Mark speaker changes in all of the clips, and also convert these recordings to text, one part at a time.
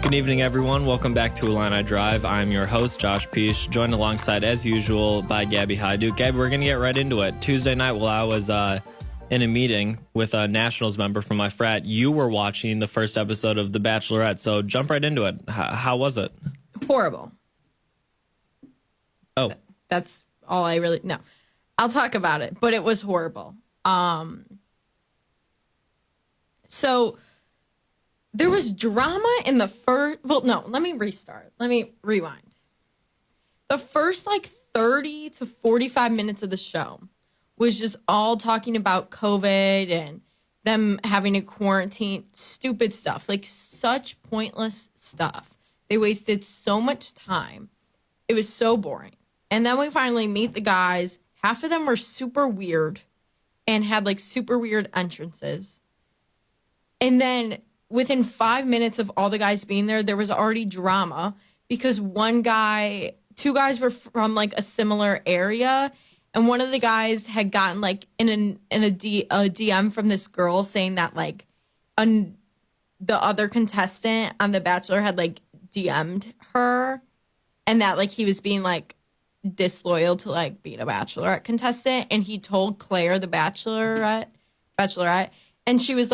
Speaker 1: Good evening, everyone. Welcome back to Illini Drive. I'm your host, Josh Pietsch, joined alongside, as usual, by Gabby Hajduk. Gabby, we're going to get right into it. Tuesday night, while I was in a meeting with a Nationals member from my frat, you were watching the first episode of The Bachelorette, so jump right into it. How was it?
Speaker 2: Horrible.
Speaker 1: Oh.
Speaker 2: That's all I really... No. I'll talk about it, but it was horrible. So... There was drama in the first... Well, no, let me restart. Let me rewind. The first, 30 to 45 minutes of the show was just all talking about COVID and them having to quarantine. Stupid stuff. Such pointless stuff. They wasted so much time. It was so boring. And then we finally meet the guys. Half of them were super weird and had, super weird entrances. And then... within 5 minutes of all the guys being there was already drama because two guys were from a similar area, and one of the guys had gotten in a DM from this girl saying that the other contestant on The Bachelor had DM'd her, and that he was being disloyal to being a Bachelorette contestant, and he told Claire, the Bachelorette, and she was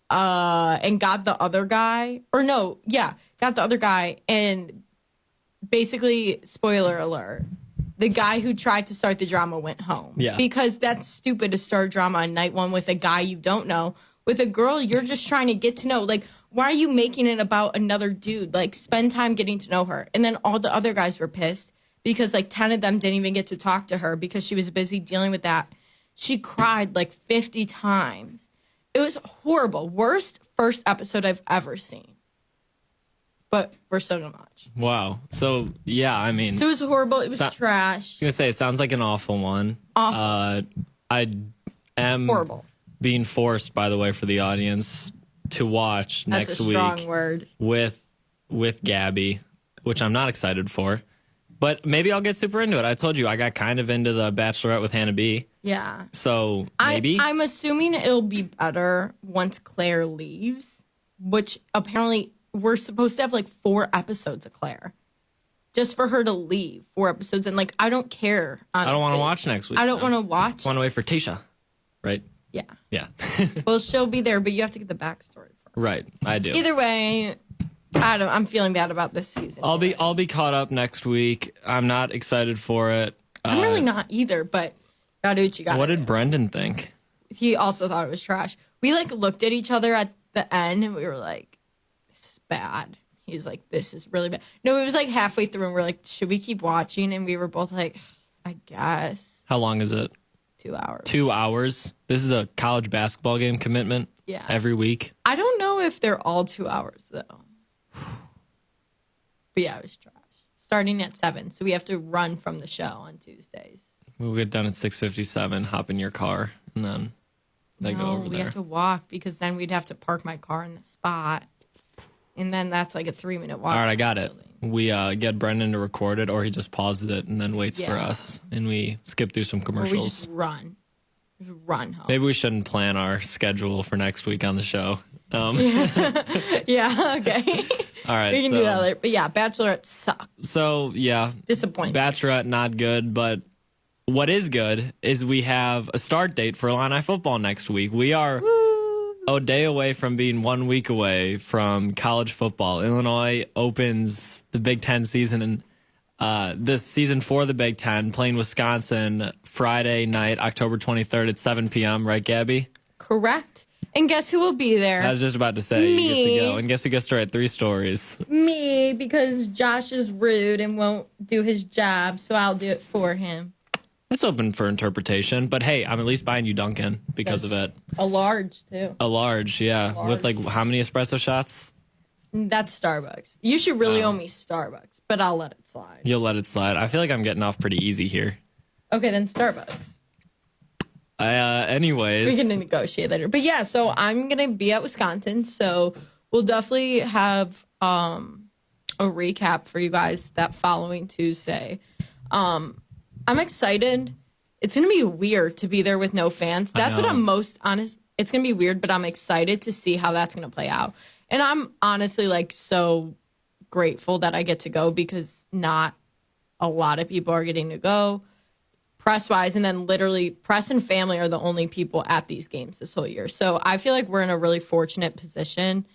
Speaker 2: and got the other guy, got the other guy, and basically, spoiler alert, the guy who tried to start the drama went home.
Speaker 1: Yeah.
Speaker 2: Because that's stupid to start drama on night one with a guy you don't know. With a girl you're just trying to get to know. Why are you making it about another dude? Spend time getting to know her. And then all the other guys were pissed because 10 of them didn't even get to talk to her because she was busy dealing with that. She cried 50 times. It was horrible. Worst first episode I've ever seen. But we're still gonna watch.
Speaker 1: Wow. So, yeah, I mean...
Speaker 2: So it was horrible. It was trash.
Speaker 1: I was going to say, it sounds like an awful one.
Speaker 2: Awful.
Speaker 1: I am
Speaker 2: horrible.
Speaker 1: Being forced, by the way, for the audience to watch next week.
Speaker 2: That's a strong word.
Speaker 1: With Gabby, which I'm not excited for. But maybe I'll get super into it. I told you, I got kind of into The Bachelorette with Hannah B.
Speaker 2: Yeah.
Speaker 1: So, maybe?
Speaker 2: I'm assuming it'll be better once Claire leaves, which apparently we're supposed to have 4 episodes of Claire. Just for her to leave 4 episodes. And I don't care, honestly.
Speaker 1: I don't want to watch next week.
Speaker 2: I don't want to watch.
Speaker 1: I want to wait for Tasha, right?
Speaker 2: Yeah.
Speaker 1: Yeah.
Speaker 2: Well, she'll be there, but you have to get the backstory first.
Speaker 1: Right, I do.
Speaker 2: Either way... I'm feeling bad about this season.
Speaker 1: I'll be caught up next week. I'm not excited for it.
Speaker 2: I'm really not either, but gotta do what you gotta do.
Speaker 1: What did Brendan think?
Speaker 2: He also thought it was trash. We looked at each other at the end and we were like, this is bad. He was like, this is really bad. No, it was halfway through and we're like, should we keep watching? And we were both like, I guess.
Speaker 1: How long is it?
Speaker 2: 2 hours.
Speaker 1: 2 hours? This is a college basketball game commitment?
Speaker 2: Yeah.
Speaker 1: Every week?
Speaker 2: I don't know if they're all 2 hours though. But yeah, it was trash. Starting at 7, so we have to run from the show on Tuesdays.
Speaker 1: We'll get done at 6:57, hop in your car, and then go over there.
Speaker 2: We have to walk because then we'd have to park my car in the spot. And then that's a 3-minute walk.
Speaker 1: All right, I got it. We get Brendan to record it, or he just pauses it and then waits for us, and we skip through some commercials.
Speaker 2: Or we just run. Just run home.
Speaker 1: Maybe we shouldn't plan our schedule for next week on the show.
Speaker 2: Yeah, okay.
Speaker 1: All right,
Speaker 2: we can do that later. But yeah, Bachelorette sucks.
Speaker 1: So, yeah.
Speaker 2: Disappointing.
Speaker 1: Bachelorette, not good, but what is good is we have a start date for Illini football next week. We are a day away from being 1 week away from college football. Illinois opens the Big Ten season, and this season for the Big Ten, playing Wisconsin Friday night, October 23rd at 7 p.m., right, Gabby?
Speaker 2: Correct. And guess who will be there?
Speaker 1: I was just about to say,
Speaker 2: Me.
Speaker 1: You get to go. And guess who gets to write 3 stories?
Speaker 2: Me, because Josh is rude and won't do his job, so I'll do it for him.
Speaker 1: That's open for interpretation, but hey, I'm at least buying you Dunkin' because of it.
Speaker 2: A large, too.
Speaker 1: A large, yeah. With how many espresso shots?
Speaker 2: That's Starbucks. You should really owe me Starbucks, but I'll let it slide.
Speaker 1: You'll let it slide. I feel like I'm getting off pretty easy here.
Speaker 2: Okay, then Starbucks.
Speaker 1: Anyways.
Speaker 2: We can negotiate later. But yeah, so I'm going to be at Wisconsin, so we'll definitely have a recap for you guys that following Tuesday. I'm excited. It's going to be weird to be there with no fans. That's what I'm most honest. It's going to be weird, but I'm excited to see how that's going to play out. And I'm honestly so grateful that I get to go because not a lot of people are getting to go press-wise. And then literally press and family are the only people at these games this whole year. So I feel like we're in a really fortunate position.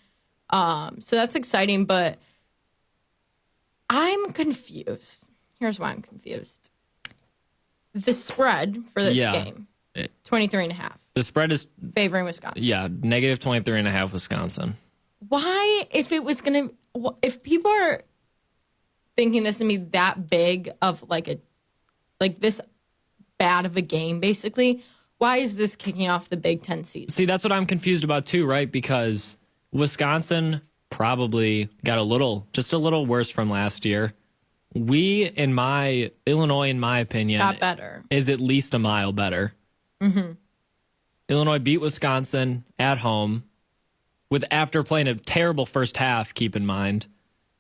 Speaker 2: So that's exciting, but I'm confused. Here's why I'm confused. The spread for this game, 23.5.
Speaker 1: The spread is
Speaker 2: favoring Wisconsin.
Speaker 1: Yeah, negative 23.5 Wisconsin.
Speaker 2: Why, if people are thinking this to be that big of like this bad of a game, basically, why is this kicking off the Big Ten season?
Speaker 1: See, that's what I'm confused about too, right? Because Wisconsin probably got just a little worse from last year. Illinois, in my opinion,
Speaker 2: got better.
Speaker 1: Is at least a mile better. Mm-hmm. Illinois beat Wisconsin at home after playing a terrible first half, keep in mind.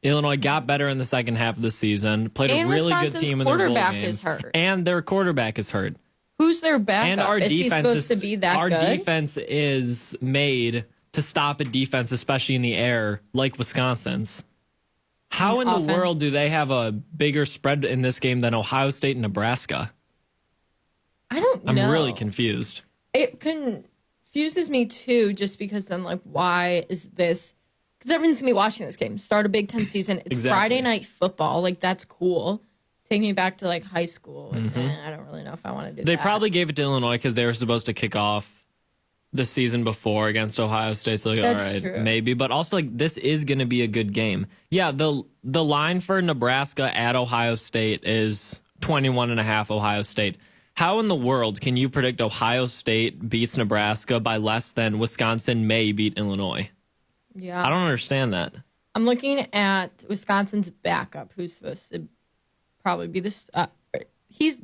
Speaker 1: Illinois got better in the second half of the season, played a really good team in their bowl game.
Speaker 2: Quarterback is hurt.
Speaker 1: And their quarterback is hurt.
Speaker 2: Who's their backup?
Speaker 1: And our
Speaker 2: is
Speaker 1: defense
Speaker 2: he supposed to be that
Speaker 1: our
Speaker 2: good?
Speaker 1: defense is made to stop a defense, especially in the air, like Wisconsin's. How in the world do they have a bigger spread in this game than Ohio State and Nebraska?
Speaker 2: I don't know.
Speaker 1: I'm really confused.
Speaker 2: It confuses me too, just because then, like, why is this? Because everyone's going to be watching this game. Start a Big Ten season. It's Friday night football. Like, that's cool. Take me back to, like, high school. I don't really know if I want to do that.
Speaker 1: They probably gave it to Illinois because they were supposed to kick off the season before against Ohio State. So, like, all right,
Speaker 2: true.
Speaker 1: maybe. But also, like, this is going to be a good game. Yeah, the line for Nebraska at Ohio State is 21.5 Ohio State. How in the world can you predict Ohio State beats Nebraska by less than Wisconsin may beat Illinois?
Speaker 2: Yeah.
Speaker 1: I don't understand that.
Speaker 2: I'm looking at Wisconsin's backup, who's supposed to probably be this.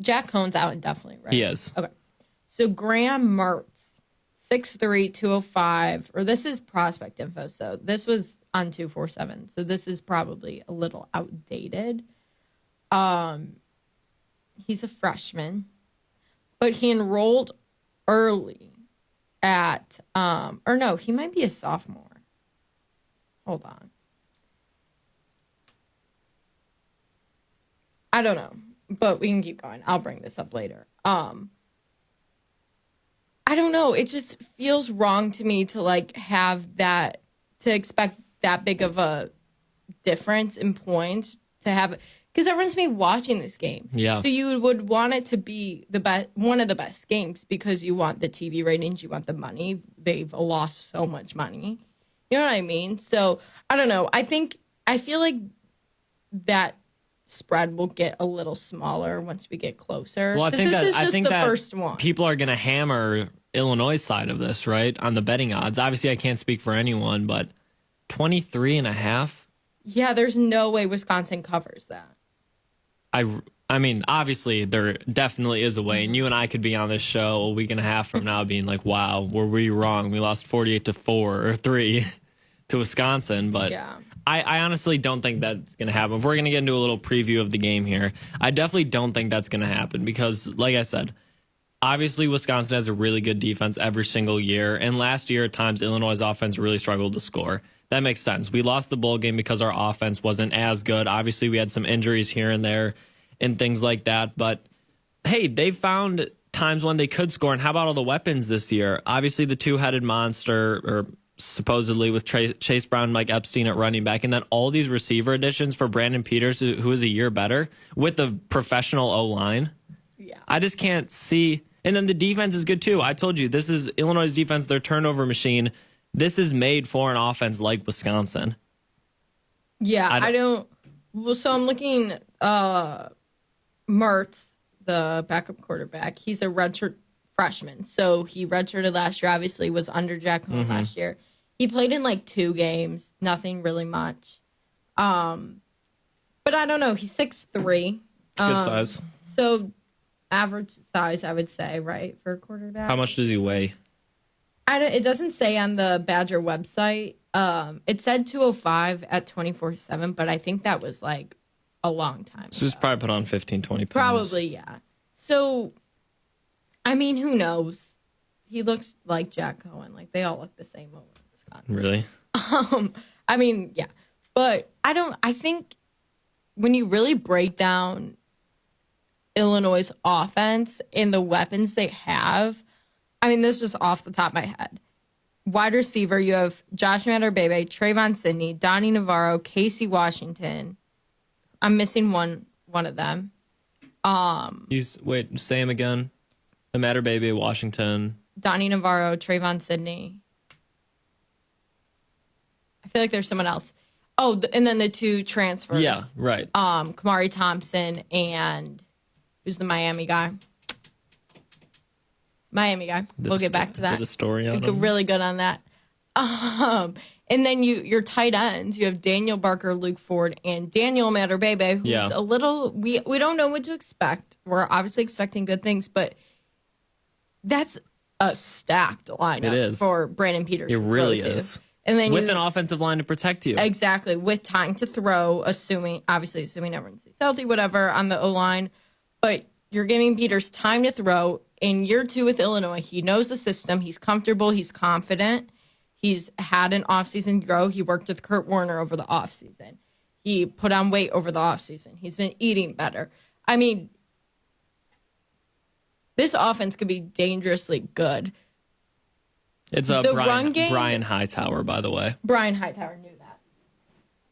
Speaker 2: Jack Cohn's out indefinitely, right?
Speaker 1: He is.
Speaker 2: Okay. So Graham Mertz, 6'3", 205, or this is prospect info. So this was on 247. So this is probably a little outdated. He's a freshman, but he enrolled early at, or no, he might be a sophomore. Hold on. I don't know, but we can keep going. I'll bring this up later. I don't know. It just feels wrong to me to like have that, to expect that big of a difference in points to have, because everyone's going to be watching this game.
Speaker 1: Yeah.
Speaker 2: So you would want it to be the best, one of the best games, because you want the TV ratings, you want the money. They've lost so much money. You know what I mean? So I don't know. I feel like that spread will get a little smaller once we get closer.
Speaker 1: Well, I think
Speaker 2: this is just the
Speaker 1: that
Speaker 2: first one.
Speaker 1: People are going to hammer Illinois' side of this, right, on the betting odds. Obviously, I can't speak for anyone, but 23.5.
Speaker 2: Yeah, there's no way Wisconsin covers that.
Speaker 1: I mean, obviously, there definitely is a way, and you and I could be on this show a week and a half from now being like, wow, were we wrong? We lost 48-4 or 3 to Wisconsin, but
Speaker 2: yeah.
Speaker 1: I honestly don't think that's going to happen. If we're going to get into a little preview of the game here, I definitely don't think that's going to happen because, like I said, obviously Wisconsin has a really good defense every single year, and last year at times Illinois' offense really struggled to score. That makes sense. We lost the bowl game because our offense wasn't as good. Obviously, we had some injuries here and there and things like that. But, hey, they found times when they could score. And how about all the weapons this year? Obviously, the two-headed monster, or supposedly with Chase Brown, Mike Epstein at running back, and then all these receiver additions for Brandon Peters, who is a year better, with a professional O-line.
Speaker 2: Yeah.
Speaker 1: I just can't see. And then the defense is good, too. I told you, this is Illinois' defense, their turnover machine. This is made for an offense like Wisconsin.
Speaker 2: Yeah, I don't. Well, so I'm looking. Mertz, the backup quarterback, he's a redshirt freshman. So he redshirted last year. Obviously, was under Jack Cohn last year. He played in like 2 games, nothing really much. But I don't know. He's 6'3".
Speaker 1: Good size.
Speaker 2: So average size, I would say, right, for a quarterback.
Speaker 1: How much does he weigh?
Speaker 2: It doesn't say on the Badger website. It said 205 at 24/7, but I think that was like a long time
Speaker 1: So he's probably put on 15, 20 pounds.
Speaker 2: Probably, yeah. So, I mean, who knows? He looks like Jack Cohen. Like, they all look the same over in Wisconsin.
Speaker 1: Really?
Speaker 2: I mean, yeah. But I think when you really break down Illinois' offense and the weapons they have, I mean, this is just off the top of my head. Wide receiver, you have Josh Matterbebe, Trayvon Sidney, Donnie Navarro, Casey Washington. I'm missing one of them.
Speaker 1: Wait, say him again. The Matterbebe, Washington.
Speaker 2: Donnie Navarro, Trayvon Sidney. I feel like there's someone else. Oh, and then the two transfers.
Speaker 1: Yeah, right.
Speaker 2: Kamari Thompson and who's the Miami guy? We'll get back to that.
Speaker 1: The story on him.
Speaker 2: Really good on that. And then your tight ends, you have Daniel Barker, Luke Ford, and Daniel Matterbebe, who's a little, we don't know what to expect. We're obviously expecting good things, but that's a stacked lineup for Brandon Peters.
Speaker 1: It really is.
Speaker 2: And then
Speaker 1: with an offensive line to protect you.
Speaker 2: Exactly. With time to throw, assuming everyone stays healthy, whatever, on the O-line. But you're giving Peters time to throw. In year 2 with Illinois, he knows the system. He's comfortable. He's confident. He's had an offseason grow. He worked with Kurt Warner over the offseason. He put on weight over the offseason. He's been eating better. I mean, this offense could be dangerously good.
Speaker 1: It's Brian Hightower, by the way.
Speaker 2: Brian Hightower knew that.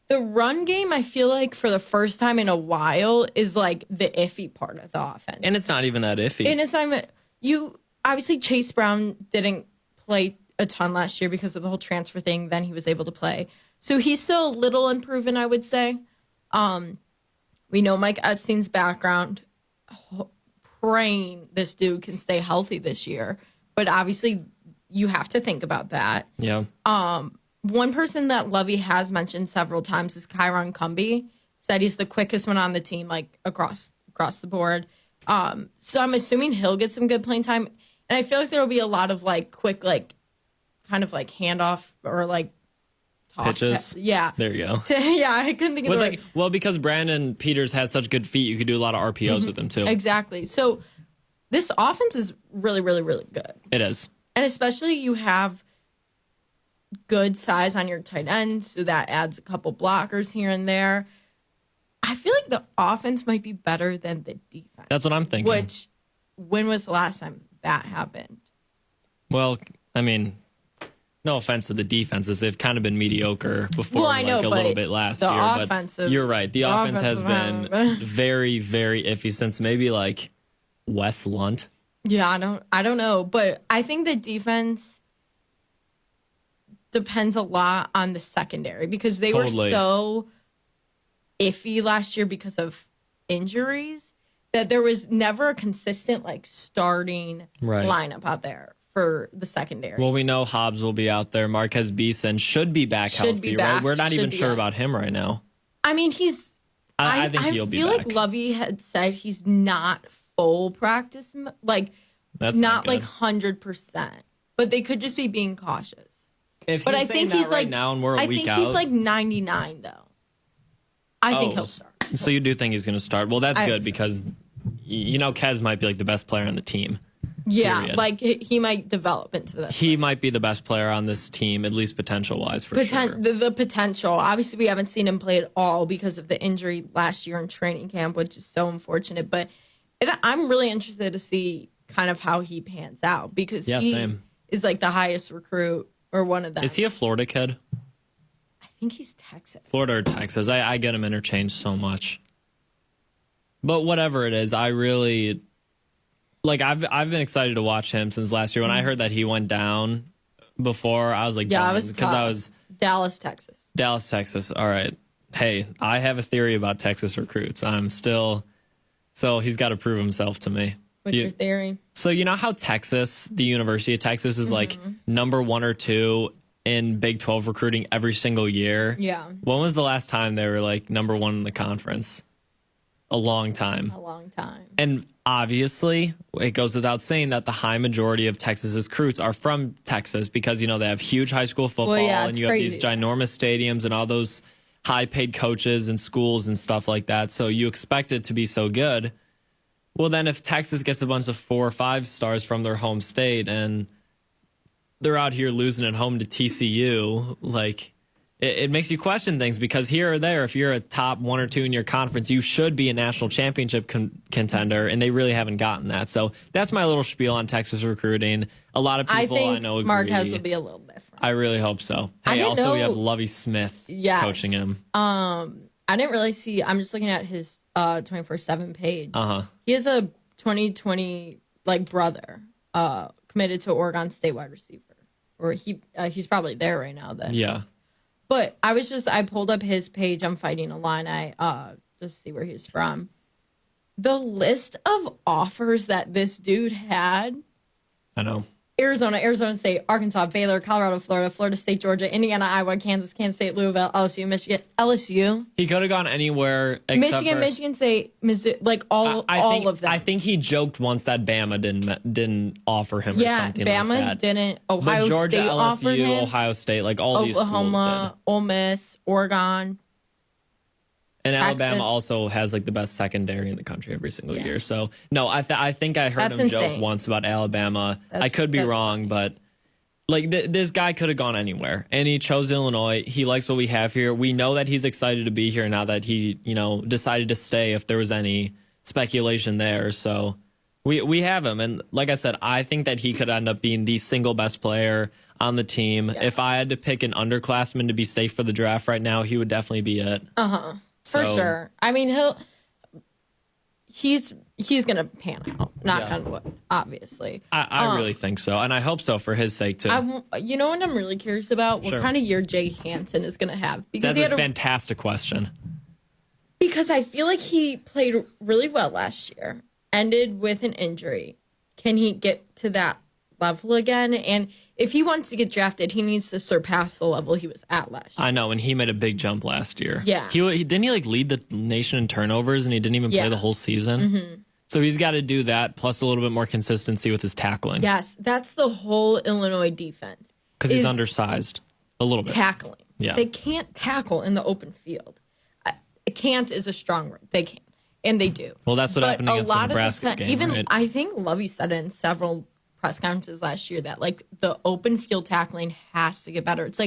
Speaker 2: The run game, I feel like, for the first time in a while, is like the iffy part of the offense.
Speaker 1: And it's not even that iffy.
Speaker 2: And it's not even, obviously Chase Brown didn't play a ton last year because of the whole transfer thing. Then he was able to play. So he's still a little unproven, I would say. We know Mike Epstein's background. Praying this dude can stay healthy this year. But obviously, you have to think about that.
Speaker 1: Yeah.
Speaker 2: One person that Lovey has mentioned several times is Kyron Cumby. Said he's the quickest one on the team, like across the board. So I'm assuming he'll get some good playing time. And I feel like there will be a lot of like quick, like kind of like handoff or like
Speaker 1: pitches.
Speaker 2: Yeah.
Speaker 1: There you go.
Speaker 2: I couldn't think of the word.
Speaker 1: Well, because Brandon Peters has such good feet, you could do a lot of RPOs with him too.
Speaker 2: Exactly. So this offense is really, really, really good.
Speaker 1: It is.
Speaker 2: And especially you have good size on your tight end, so that adds a couple blockers here and there. I feel like the offense might be better than the defense.
Speaker 1: That's what I'm thinking.
Speaker 2: Which, when was the last time that happened?
Speaker 1: Well, I mean, no offense to the defenses. They've kind of been mediocre before,
Speaker 2: well, I know,
Speaker 1: a little bit last year. But you're right. The offense has been very, very iffy since maybe like Wes Lunt.
Speaker 2: Yeah, I don't know. But I think the defense depends a lot on the secondary because they were so iffy last year because of injuries that there was never a consistent like starting lineup out there for the secondary.
Speaker 1: Well, we know Hobbs will be out there. Marquez Beeson should be back healthy, right? We're not even sure about him right now.
Speaker 2: I mean,
Speaker 1: I think he'll be back.
Speaker 2: I feel like Lovey had said he's not full practice, like
Speaker 1: that's
Speaker 2: not like 100%, but they could just be being cautious.
Speaker 1: But I think he's like now, and we're a week out.
Speaker 2: I think he's like 99 though. I think he'll start.
Speaker 1: So you do think he's going to start? Well, that's good because Kez might be like the best player on the team.
Speaker 2: Yeah,
Speaker 1: period.
Speaker 2: like he might develop into the best player.
Speaker 1: Might be the best player on this team, at least potential-wise, for sure.
Speaker 2: The potential. Obviously, we haven't seen him play at all because of the injury last year in training camp, which is so unfortunate. But I'm really interested to see kind of how he pans out because he is like the highest recruit or one of them.
Speaker 1: Is he a Florida kid?
Speaker 2: I think he's Texas.
Speaker 1: Florida or Texas. I get him interchanged so much. But whatever it is, I really... Like, I've been excited to watch him since last year. When I heard that he went down before, I was like,
Speaker 2: yeah, I was Dallas, Texas.
Speaker 1: Dallas, Texas. All right. Hey, I have a theory about Texas recruits. So he's got to prove himself to me.
Speaker 2: What's your theory?
Speaker 1: So you know how Texas, the University of Texas, is like number 1 or 2 in Big 12 recruiting every single year?
Speaker 2: Yeah.
Speaker 1: When was the last time they were like number 1 in the conference? A long time. And obviously, it goes without saying that the high majority of Texas's recruits are from Texas because, they have huge high school football and you have these ginormous stadiums and all those high-paid coaches and schools and stuff like that. So you expect it to be so good. Well, then if Texas gets a bunch of 4 or 5 stars from their home state and they're out here losing at home to TCU, like... it makes you question things because here or there, if you're a top 1 or 2 in your conference, you should be a national championship contender, and they really haven't gotten that. So that's my little spiel on Texas recruiting. A lot of people I know agree.
Speaker 2: Marquez will be a little different.
Speaker 1: I really hope so. Hey, also we have Lovie Smith coaching him.
Speaker 2: I didn't really see. I'm just looking at his 24/7 page. He has a 2020 brother committed to Oregon State wide receiver, or he's probably there right now. Then
Speaker 1: yeah.
Speaker 2: But I pulled up his page. I'm Fighting Illini, just to see where he's from. The list of offers that this dude had.
Speaker 1: I know.
Speaker 2: Arizona State, Arkansas, Baylor, Colorado, Florida State, Georgia, Indiana, Iowa, Kansas State, Louisville, LSU, Michigan, LSU.
Speaker 1: He could have gone anywhere except
Speaker 2: Michigan State, Missouri, all of them.
Speaker 1: I think he joked once that Bama didn't offer him or something
Speaker 2: Bama
Speaker 1: like that.
Speaker 2: Didn't. Ohio
Speaker 1: but Georgia,
Speaker 2: State
Speaker 1: LSU,
Speaker 2: offered him.
Speaker 1: Ohio State, all these schools did.
Speaker 2: Oklahoma, Ole Miss, Oregon.
Speaker 1: And
Speaker 2: Texas.
Speaker 1: Alabama also has the best secondary in the country every single year. So no, I think I heard him joke once about Alabama. I could be wrong, but this guy could have gone anywhere, and he chose Illinois. He likes what we have here. We know that he's excited to be here now that he decided to stay. If there was any speculation there, so we have him, and like I said, I think that he could end up being the single best player on the team. Yeah. If I had to pick an underclassman to be safe for the draft right now, he would definitely be it.
Speaker 2: For sure. I mean, he's gonna pan out. Knock on wood, obviously.
Speaker 1: I really think so, and I hope so for his sake too.
Speaker 2: You know what I'm really curious about? What kind of year Jay Hansen is gonna have?
Speaker 1: Because that's a fantastic question.
Speaker 2: Because I feel like he played really well last year, ended with an injury. Can he get to that level again? And if he wants to get drafted, he needs to surpass the level he was at last year.
Speaker 1: I know, and he made a big jump last year.
Speaker 2: Yeah.
Speaker 1: Didn't he lead the nation in turnovers, and he didn't even play the whole season? Mm-hmm. So he's got to do that, plus a little bit more consistency with his tackling.
Speaker 2: Yes, that's the whole Illinois defense.
Speaker 1: Because he's undersized a little bit.
Speaker 2: Tackling.
Speaker 1: Yeah.
Speaker 2: They can't tackle in the open field. Can't is a strong word. They can, and they do.
Speaker 1: Well, that's what happened against the Nebraska game, right?
Speaker 2: I think Lovie said it in several press conferences last year that the open field tackling has to get better. It's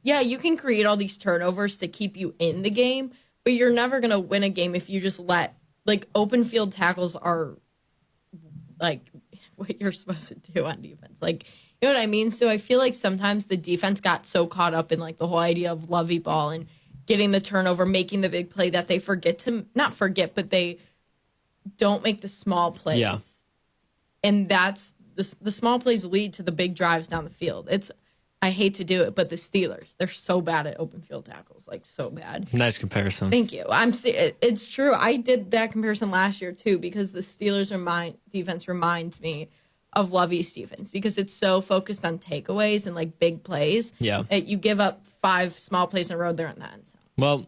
Speaker 2: you can create all these turnovers to keep you in the game, but you're never going to win a game if you just let open field tackles are what you're supposed to do on defense. You know what I mean? So I feel like sometimes the defense got so caught up in the whole idea of Lovie ball and getting the turnover, making the big play that they not forget, but they don't make the small plays.
Speaker 1: Yeah.
Speaker 2: And that's the small plays lead to the big drives down the field. I hate to do it, but the Steelers, they're so bad at open field tackles, so bad.
Speaker 1: Nice comparison.
Speaker 2: Thank you. It's true. I did that comparison last year too, because the Steelers defense reminds me of Lovie's defense because it's so focused on takeaways and big plays.
Speaker 1: Yeah.
Speaker 2: That you give up 5 small plays in a row, they're in the end zone.
Speaker 1: Well,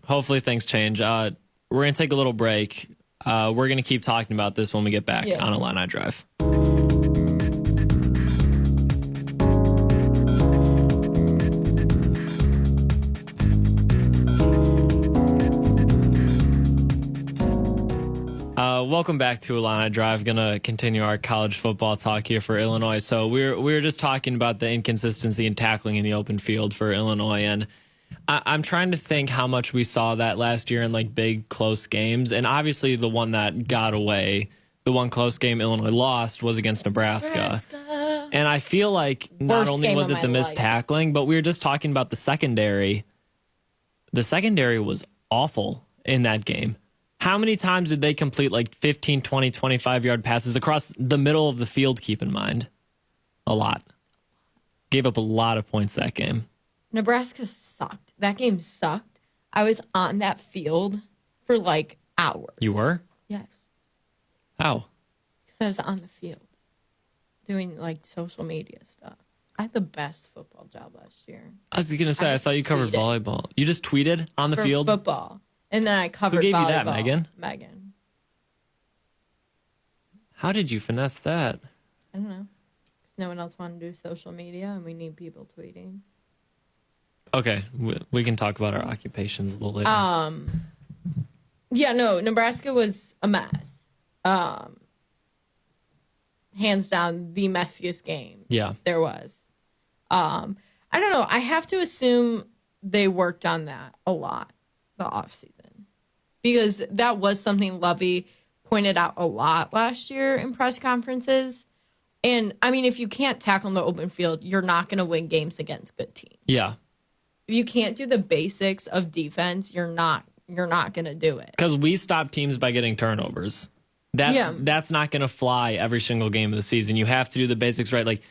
Speaker 1: hopefully things change. We're going to take a little break. We're going to keep talking about this when we get back on Illini Drive. Welcome back to Illini Drive. Going to continue our college football talk here for Illinois. So we were just talking about the inconsistency in tackling in the open field for Illinois, and I'm trying to think how much we saw that last year in big close games. And obviously the one that got away, the one close game Illinois lost was against Nebraska. And I feel like not only was it the missed tackling, but we were just talking about the secondary. The secondary was awful in that game. How many times did they complete 15, 20, 25-yard passes across the middle of the field, keep in mind? A lot. Gave up a lot of points that game.
Speaker 2: Nebraska sucked. That game sucked. I was on that field for hours.
Speaker 1: You were?
Speaker 2: Yes.
Speaker 1: How?
Speaker 2: Because I was on the field doing social media stuff. I had the best football job last year.
Speaker 1: I was going to say, I thought you covered volleyball. You just tweeted on the field?
Speaker 2: Football. And then I covered volleyball.
Speaker 1: Who gave you that, Megan?
Speaker 2: Megan.
Speaker 1: How did you finesse that?
Speaker 2: I don't know. Because no one else wanted to do social media, and we need people tweeting.
Speaker 1: Okay, we can talk about our occupations a little later.
Speaker 2: Yeah, no, Nebraska was a mess. Hands down, the messiest game.
Speaker 1: Yeah,
Speaker 2: there was. I don't know. I have to assume they worked on that a lot the offseason. Because that was something Lovey pointed out a lot last year in press conferences. And, I mean, if you can't tackle in the open field, you're not going to win games against good teams.
Speaker 1: Yeah.
Speaker 2: If you can't do the basics of defense, you're not going to do it.
Speaker 1: Because we stop teams by getting turnovers. That's not going to fly every single game of the season. You have to do the basics right. Like,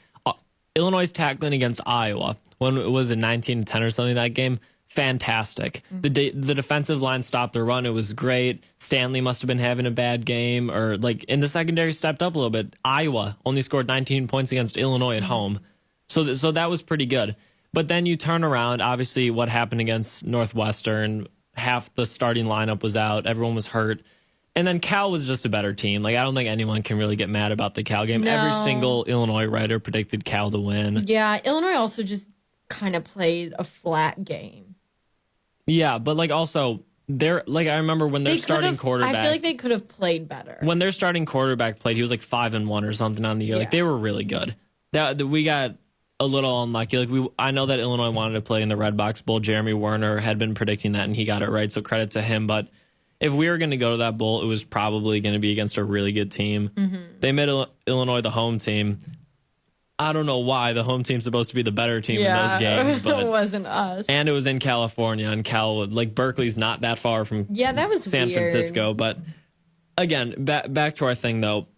Speaker 1: Illinois' tackling against Iowa, when it was a 19-10 or something that game, fantastic. The defensive line stopped the run. It was great. Stanley must have been having a bad game, or like in the secondary stepped up a little bit. Iowa only scored 19 points against Illinois at home. So that was pretty good. But then you turn around, obviously what happened against Northwestern, half the starting lineup was out. Everyone was hurt. And then Cal was just a better team. Like, I don't think anyone can really get mad about the Cal game.
Speaker 2: No.
Speaker 1: Every single Illinois writer predicted Cal to win.
Speaker 2: Yeah, Illinois also just kind of played a flat game.
Speaker 1: Yeah, but like also they're like, I remember when their starting quarterback,
Speaker 2: I feel like they could have played better.
Speaker 1: When their starting quarterback played, he was like 5-1 or something on the year.
Speaker 2: Yeah.
Speaker 1: Like, they were really good. That we got a little unlucky. Like, I know that Illinois wanted to play in the Red Box Bowl. Jeremy Werner had been predicting that, and he got it right. So credit to him. But if we were going to go to that bowl, it was probably going to be against a really good team. They made Illinois the home team. I don't know why the home team's supposed to be the better team in those games, but
Speaker 2: it wasn't us.
Speaker 1: And it was in California, and like Berkeley's not that far from
Speaker 2: that was
Speaker 1: San
Speaker 2: weird.
Speaker 1: Francisco. But again, back to our thing though.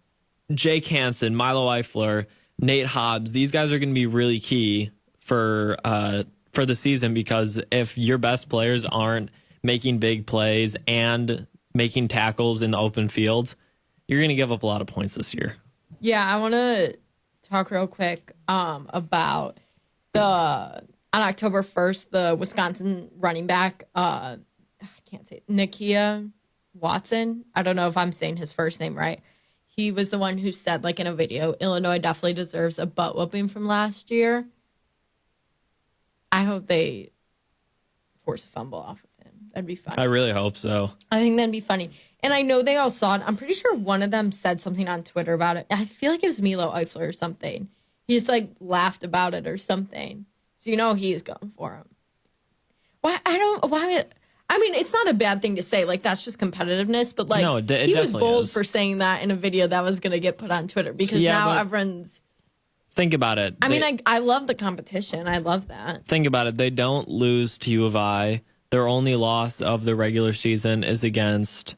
Speaker 1: Jake Hansen, Milo Eifler, Nate Hobbs, these guys are going to be really key for the season, because if your best players aren't making big plays and making tackles in the open field, you're going to give up a lot of points this year.
Speaker 2: Yeah, I want to talk real quick about on October 1st, the Wisconsin running back, I can't say it, Nakia Watson. I don't know if I'm saying his first name right. He was the one who said, like in a video, Illinois definitely deserves a butt whooping from last year. I hope they force a fumble off of him. That'd be fun.
Speaker 1: I really hope so.
Speaker 2: I think that'd be funny. And I know they all saw it. I'm pretty sure one of them said something on Twitter about it. I feel like it was Milo Eifler or something. He just like laughed about it or something. So you know he's going for him. I mean, it's not a bad thing to say. Like, that's just competitiveness. But like,
Speaker 1: no, it
Speaker 2: he was bold
Speaker 1: is.
Speaker 2: for saying that in a video that was going to get put on Twitter, because now everyone's.
Speaker 1: Think about it.
Speaker 2: I mean, I love the competition. I love that.
Speaker 1: Think about it. They don't lose to U of I. Their only loss of the regular season is against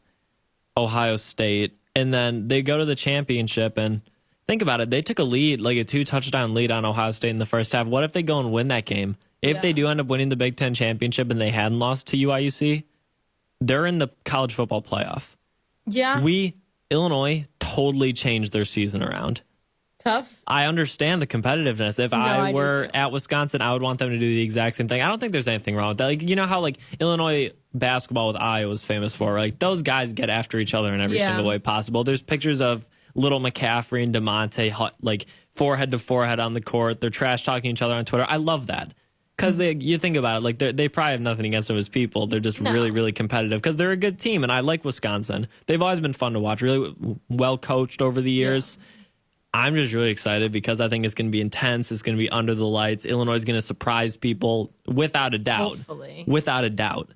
Speaker 1: Ohio State. And then they go to the championship, and think about it. They took a lead, like a 2-touchdown lead on Ohio State in the first half. What if they go and win that game? If they do end up winning the Big Ten championship and they hadn't lost to UIUC, they're in the college football playoff.
Speaker 2: Yeah.
Speaker 1: Illinois totally changed their season around.
Speaker 2: Tough.
Speaker 1: I understand the competitiveness. If I were at Wisconsin, I would want them to do the exact same thing. I don't think there's anything wrong with that. Like, you know how like Illinois basketball with Iowa was famous for? Like, those guys get after each other in every single way possible. There's pictures of little McCaffrey and DeMonte like forehead to forehead on the court. They're trash talking each other on Twitter. I love that. Because you think about it, like they probably have nothing against them as people. They're just really, really competitive because they're a good team, and I like Wisconsin. They've always been fun to watch, really well coached over the years. Yeah. I'm just really excited because I think it's going to be intense. It's going to be under the lights. Illinois is going to surprise people without a doubt.
Speaker 2: Hopefully.
Speaker 1: Without a doubt.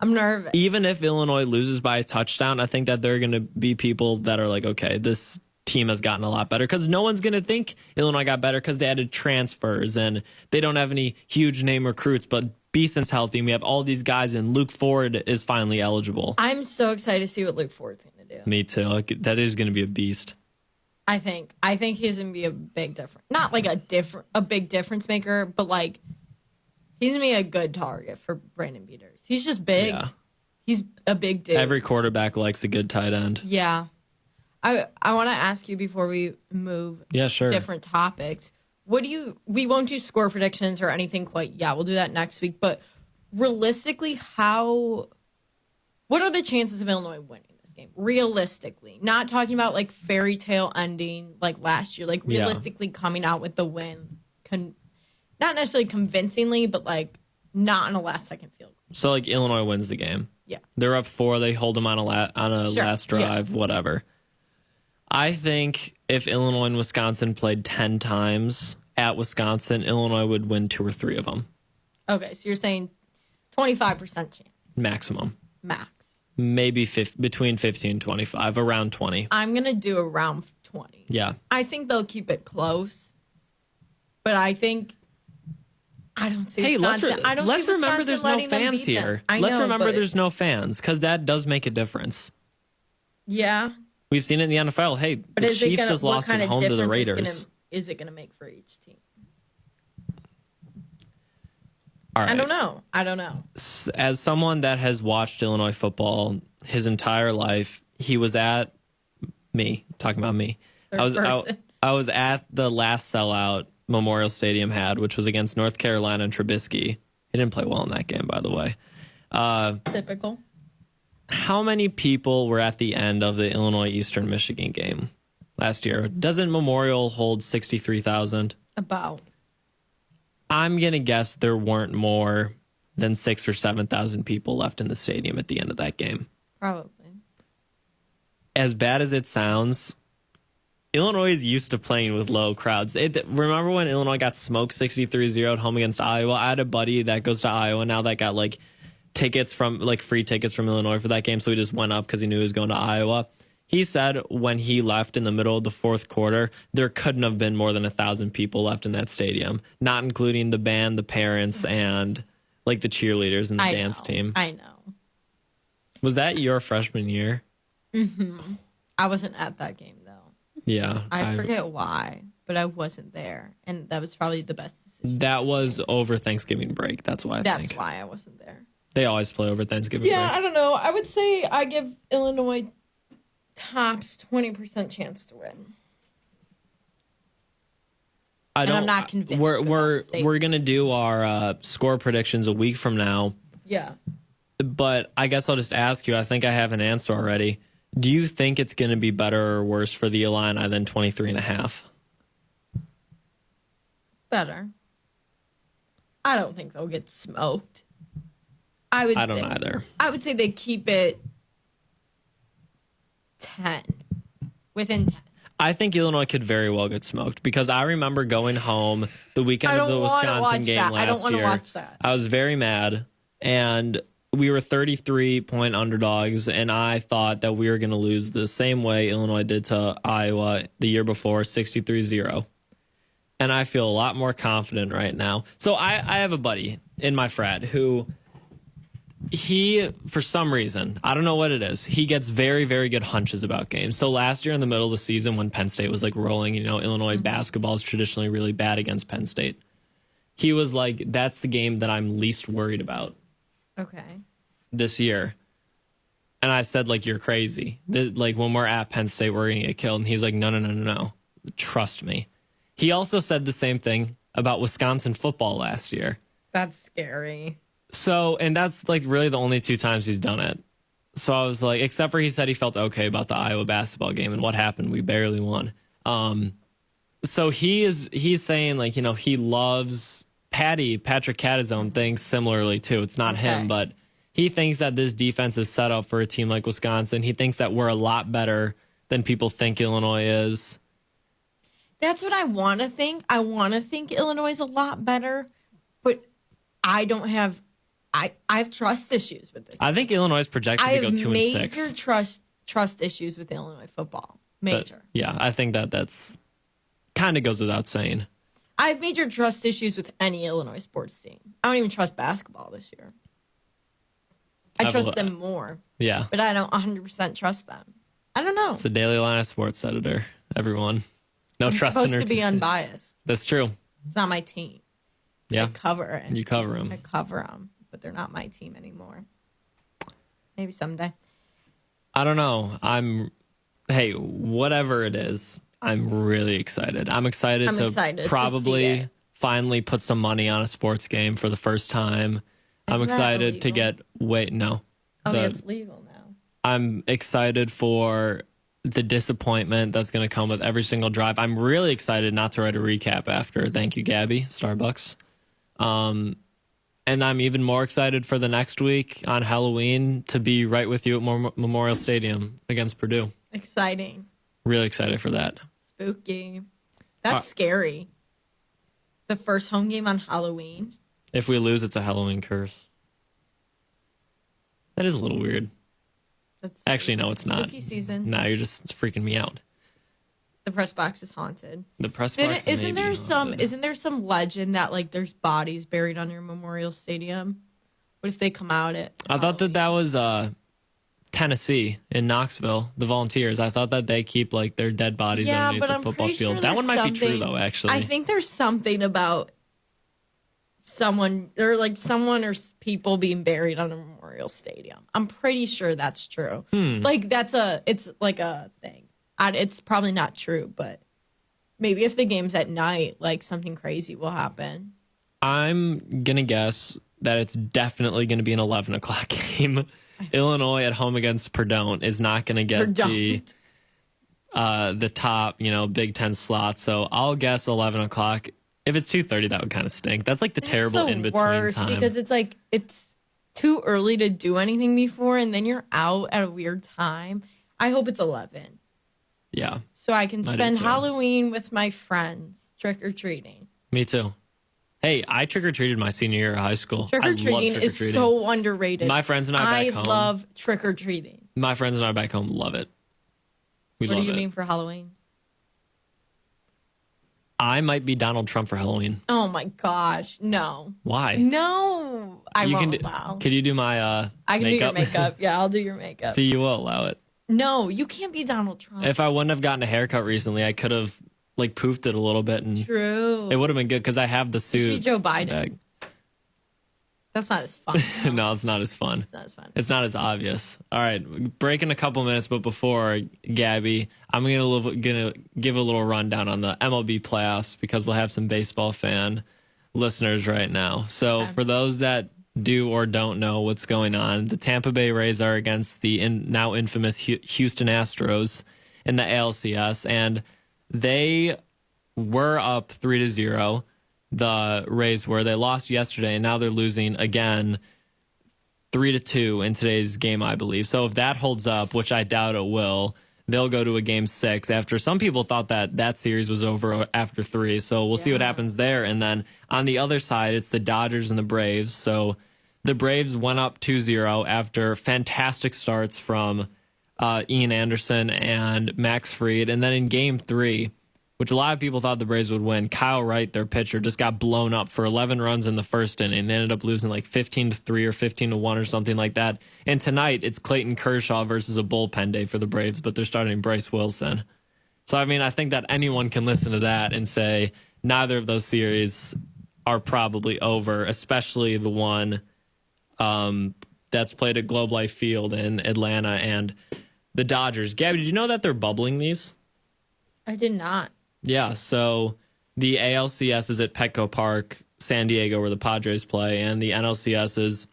Speaker 2: I'm nervous.
Speaker 1: Even if Illinois loses by a touchdown, I think that there are going to be people that are like, okay, this team has gotten a lot better, because no one's going to think Illinois got better because they added transfers and they don't have any huge name recruits, but Beeson's healthy and we have all these guys and Luke Ford is finally eligible.
Speaker 2: I'm so excited to see what Luke Ford's going to do.
Speaker 1: Me too. Like, that is going to be a beast.
Speaker 2: I think he's going to be a big difference. Not like a big difference maker, but like he's going to be a good target for Brandon Peters. He's just big. Yeah. He's a big dude.
Speaker 1: Every quarterback likes a good tight end.
Speaker 2: Yeah. I want to ask you before we move different topics. We won't do score predictions or anything quite yet. We'll do that next week. But realistically, what are the chances of Illinois winning this game? Realistically. Not talking about like fairy tale ending like last year. Like realistically coming out with the win. Not necessarily convincingly, but like not on a last second field goal.
Speaker 1: So like Illinois wins the game.
Speaker 2: Yeah.
Speaker 1: They're up 4. They hold them on a last drive, whatever. I think if Illinois and Wisconsin played 10 times at Wisconsin, Illinois would win 2 or 3 of them.
Speaker 2: Okay, so you're saying 25% chance.
Speaker 1: Maximum.
Speaker 2: Max.
Speaker 1: Maybe between 15 and 25, around 20.
Speaker 2: I'm going to do around 20.
Speaker 1: Yeah.
Speaker 2: I think they'll keep it close. But I don't see Wisconsin.
Speaker 1: Let's remember there's no fans here. Let's remember there's no fans, because that does make a difference.
Speaker 2: Yeah.
Speaker 1: We've seen it in the NFL. Hey, the Chiefs just lost at home to the Raiders.
Speaker 2: Is it going to make for each team?
Speaker 1: All right.
Speaker 2: I don't know.
Speaker 1: As someone that has watched Illinois football his entire life, he was at talking about me. I was at the last sellout Memorial Stadium had, which was against North Carolina and Trubisky. He didn't play well in that game, by the way.
Speaker 2: Typical.
Speaker 1: How many people were at the end of the Illinois Eastern Michigan game last year? Doesn't Memorial hold 63,000?
Speaker 2: About.
Speaker 1: I'm going to guess there weren't more than 6,000 or 7,000 people left in the stadium at the end of that game.
Speaker 2: Probably.
Speaker 1: As bad as it sounds, Illinois is used to playing with low crowds. Remember when Illinois got smoked 63-0 at home against Iowa? I had a buddy that goes to Iowa now that got free tickets from Illinois for that game, so he just went up because he knew he was going to Iowa. He said when he left in the middle of the fourth quarter, there couldn't have been more than 1,000 people left in that stadium, not including the band, the parents, and the cheerleaders and the dance team.
Speaker 2: I know.
Speaker 1: Was that your freshman year?
Speaker 2: Mm-hmm. I wasn't at that game, though.
Speaker 1: Yeah.
Speaker 2: I forget why, but I wasn't there, and that was probably the best decision.
Speaker 1: That was over Thanksgiving break. That's why
Speaker 2: That's why I wasn't there.
Speaker 1: They always play over Thanksgiving break.
Speaker 2: Yeah, I don't know. I would say I give Illinois tops 20% chance to win. I'm not convinced.
Speaker 1: We're gonna do our score predictions a week from now.
Speaker 2: Yeah.
Speaker 1: But I guess I'll just ask you. I think I have an answer already. Do you think it's going to be better or worse for the Illini than 23.5?
Speaker 2: Better. I don't think they'll get smoked. I don't
Speaker 1: either.
Speaker 2: I would say they keep it 10. Within 10.
Speaker 1: I think Illinois could very well get smoked because I remember going home the weekend of the Wisconsin game last year. I don't want to watch that. I was very mad, and we were 33-point underdogs, and I thought that we were going to lose the same way Illinois did to Iowa the year before, 63-0. And I feel a lot more confident right now. So I have a buddy in my frat who for some reason, I don't know what it is, he gets very, very good hunches about games. So last year in the middle of the season when Penn State was rolling, Illinois basketball is traditionally really bad against Penn State. He was like, that's the game that I'm least worried about.
Speaker 2: Okay.
Speaker 1: This year. And I said, you're crazy. When we're at Penn State, we're going to get killed. And he's like, no. Trust me. He also said the same thing about Wisconsin football last year.
Speaker 2: That's scary.
Speaker 1: So, and that's really the only 2 times he's done it. So I was like, except for he said he felt okay about the Iowa basketball game and what happened. We barely won. So he's saying he loves Patrick Catazone thinks similarly too. It's not him, but he thinks that this defense is set up for a team like Wisconsin. He thinks that we're a lot better than people think Illinois is.
Speaker 2: That's what I want to think. I want to think Illinois is a lot better, but I don't have. I have trust issues with this.
Speaker 1: I think Illinois is projected to go 2-6.
Speaker 2: I have major trust issues with Illinois football. Major.
Speaker 1: But, yeah, I think that's kind of goes without saying.
Speaker 2: I have major trust issues with any Illinois sports team. I don't even trust basketball this year. I trust them more.
Speaker 1: Yeah.
Speaker 2: But I don't 100% trust them. I don't know.
Speaker 1: It's the Daily Line of Sports editor, everyone. No trust in her.
Speaker 2: I'm supposed to be unbiased.
Speaker 1: That's true.
Speaker 2: It's not my team.
Speaker 1: Yeah.
Speaker 2: I cover it.
Speaker 1: You cover them.
Speaker 2: I cover them, but they're not my team anymore. Maybe someday.
Speaker 1: I don't know. Hey, whatever it is, I'm really excited. I'm excited to probably finally put some money on a sports game for the first time. I'm excited to get no.
Speaker 2: It's legal now.
Speaker 1: I'm excited for the disappointment that's going to come with every single drive. I'm really excited not to write a recap after. Thank you, Gabby, Starbucks. And I'm even more excited for the next week on Halloween to be right with you at Memorial Stadium against Purdue.
Speaker 2: Exciting.
Speaker 1: Really excited for that.
Speaker 2: Spooky. That's scary. The first home game on Halloween.
Speaker 1: If we lose, it's a Halloween curse. That is a little weird. Actually, no, it's not.
Speaker 2: Spooky season.
Speaker 1: No, you're just freaking me out.
Speaker 2: The press box is haunted.
Speaker 1: The press box
Speaker 2: Isn't there some legend that like there's bodies buried under Memorial Stadium? What if they come out at
Speaker 1: I thought that was Tennessee in Knoxville, the Volunteers. I thought that they keep like their dead bodies underneath the football field. That one might be true though, actually.
Speaker 2: I think there's something about someone or people being buried on a Memorial Stadium. I'm pretty sure that's true. Like it's like a thing. It's probably not true, but maybe if the game's at night, like something crazy will happen.
Speaker 1: I'm going to guess that it's definitely going to be an 11 o'clock game. Illinois at home against Purdue is not going to get the top, Big Ten slot. So I'll guess 11 o'clock. If it's 2:30, that would kind of stink. That's like the terrible in-between time.
Speaker 2: Because it's like it's too early to do anything before, and then you're out at a weird time. I hope it's 11.
Speaker 1: Yeah.
Speaker 2: So I can spend Halloween with my friends trick-or-treating.
Speaker 1: Me too. Hey, I trick-or-treated my senior year of high school.
Speaker 2: Trick-or-treating is so underrated.
Speaker 1: My friends and I back home.
Speaker 2: I love trick-or-treating.
Speaker 1: My friends and I back home love it.
Speaker 2: What do you mean for Halloween?
Speaker 1: I might be Donald Trump for Halloween.
Speaker 2: Oh my gosh, no.
Speaker 1: Why?
Speaker 2: No, I won't allow.
Speaker 1: Could you do my
Speaker 2: I can
Speaker 1: makeup?
Speaker 2: do your makeup. Yeah, I'll do your makeup.
Speaker 1: See, you will allow it.
Speaker 2: No, you can't be Donald Trump.
Speaker 1: If I wouldn't have gotten a haircut recently, I could have like poofed it a little bit, and
Speaker 2: true.
Speaker 1: It would have been good because I have the suit.
Speaker 2: Be Joe Biden. Bag. That's not as fun.
Speaker 1: No, it's not as fun.
Speaker 2: It's not as fun.
Speaker 1: It's not as obvious. All right, break in a couple minutes, but before, Gabby, I'm gonna give a little rundown on the MLB playoffs because we'll have some baseball fan listeners right now. So for those that do or don't know what's going on, the Tampa Bay Rays are against the now infamous Houston Astros in the ALCS, and they were up 3-0. The Rays were. They lost yesterday, and now they're losing again 3-2 in today's game, I believe. So if that holds up, which I doubt it will, they'll go to a game 6 after some people thought that series was over after 3. So we'll see what happens there. And then on the other side, it's the Dodgers and the Braves. So the Braves went up 2-0 after fantastic starts from Ian Anderson and Max Fried. And then in game 3, which a lot of people thought the Braves would win, Kyle Wright, their pitcher, just got blown up for 11 runs in the first inning. They ended up losing like 15-3 or 15-1 or something like that. And tonight, it's Clayton Kershaw versus a bullpen day for the Braves, but they're starting Bryce Wilson. So, I mean, I think that anyone can listen to that and say neither of those series are probably over, especially the one that's played at Globe Life Field in Atlanta and the Dodgers. Gabby, did you know that they're bubbling these?
Speaker 2: I did not.
Speaker 1: Yeah, so the ALCS is at Petco Park, San Diego, where the Padres play, and the NLCS is